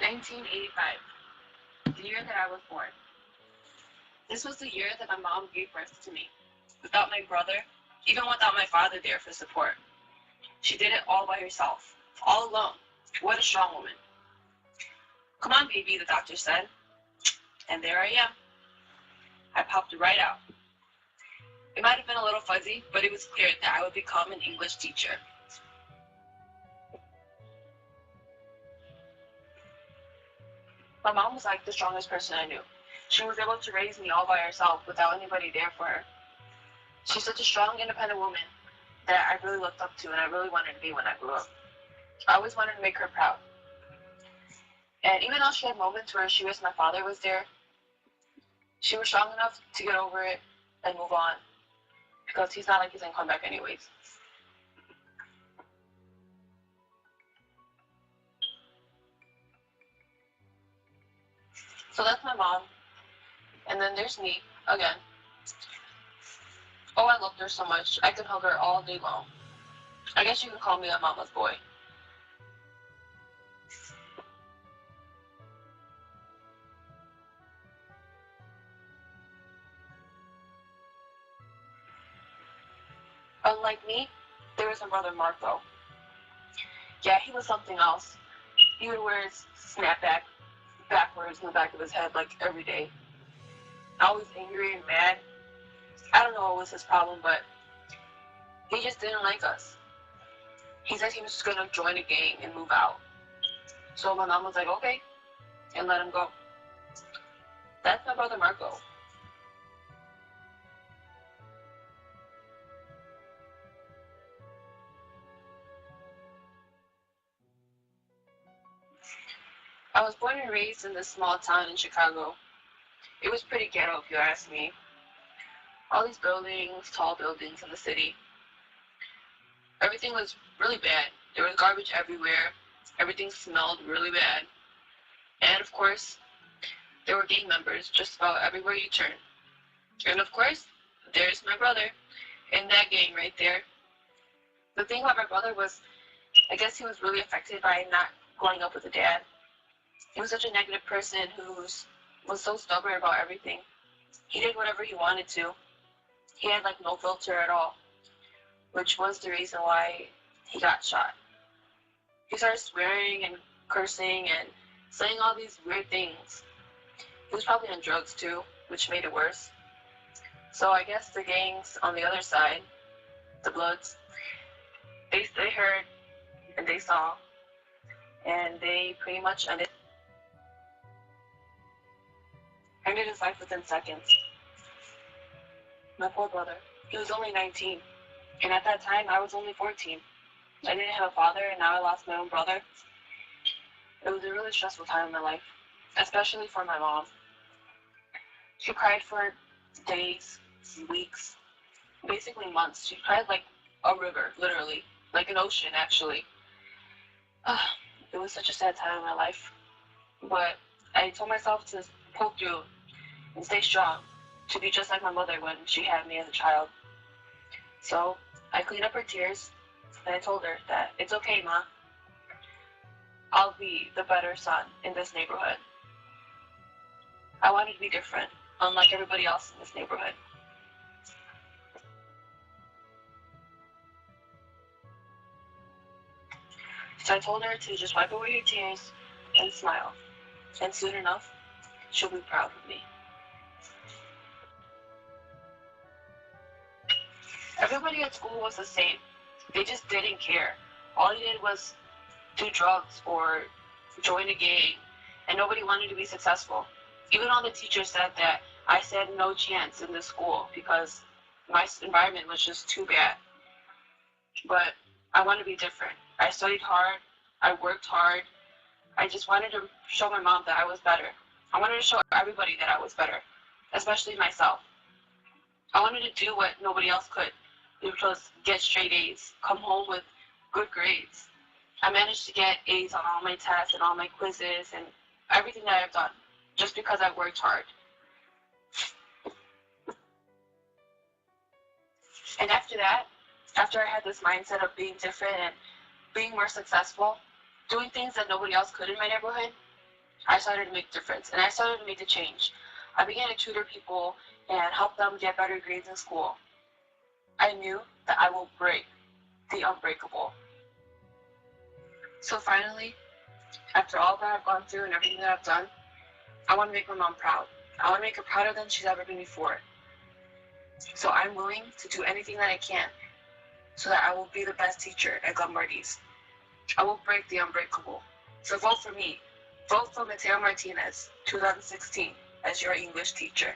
1985, the year that I was born. This was the year that my mom gave birth to me. Without my brother, even without my father there for support. She did it all by herself, all alone. What a strong woman. Come on, baby, the doctor said. And there I am. I popped right out. It might have been a little fuzzy, but it was clear that I would become an English teacher. My mom was like the strongest person I knew. She was able to raise me all by herself without anybody there for her. She's such a strong, independent woman that I really looked up to and I really wanted to be when I grew up. I always wanted to make her proud. And even though she had moments where she wished my father was there, she was strong enough to get over it and move on because he's not like he's gonna come back anyways. So that's my mom. And then there's me, again. Oh, I loved her so much. I could hug her all day long. I guess you could call me a mama's boy. Unlike me, there was my brother Marco. Yeah, he was something else. He would wear his snapback backwards in the back of his head like every day. Always angry and mad. I don't know what was his problem, but he just didn't like us. He said he was just gonna join a gang and move out. So my mom was like, okay, and let him go. That's my brother Marco. I was born and raised in this small town in Chicago. It was pretty ghetto if you ask me. All these buildings, tall buildings in the city. Everything was really bad. There was garbage everywhere. Everything smelled really bad. And of course, there were gang members just about everywhere you turn. And of course, there's my brother in that gang right there. The thing about my brother was, I guess he was really affected by not growing up with a dad. He was such a negative person who was so stubborn about everything. He did whatever he wanted to. He had like no filter at all, which was the reason why he got shot. He started swearing and cursing and saying all these weird things. He was probably on drugs too, which made it worse. So I guess the gangs on the other side, the Bloods, they heard and they saw, and they pretty much ended his life within seconds. My poor brother. He was only 19, and at that time I was only 14. I didn't have a father, and now I lost my own brother. It was a really stressful time in my life, especially for my mom. She cried for days, weeks, basically months. She cried like a river, literally, like an ocean, actually. It was such a sad time in my life, but I told myself to pull through and stay strong, to be just like my mother when she had me as a child. So I cleaned up her tears, and I told her that it's okay, Ma. I'll be the better son in this neighborhood. I wanted to be different, unlike everybody else in this neighborhood. So I told her to just wipe away her tears and smile. And soon enough, she'll be proud of me. Everybody at school was the same. They just didn't care. All you did was do drugs or join a gang, and nobody wanted to be successful. Even all the teachers said that I said no chance in this school because my environment was just too bad. But I wanted to be different. I studied hard. I worked hard. I just wanted to show my mom that I was better. I wanted to show everybody that I was better, especially myself. I wanted to do what nobody else could, which was get straight A's, come home with good grades. I managed to get A's on all my tests and all my quizzes and everything that I've done, just because I worked hard. And after that, after I had this mindset of being different and being more successful, doing things that nobody else could in my neighborhood, I started to make a difference, and I started to make a change. I began to tutor people and help them get better grades in school. I knew that I will break the unbreakable. So finally, after all that I've gone through and everything that I've done, I want to make my mom proud. I want to make her prouder than she's ever been before. So I'm willing to do anything that I can so that I will be the best teacher at Gumbardi's. I will break the unbreakable. So vote for me. Vote for Mateo Martinez, 2016, as your English teacher.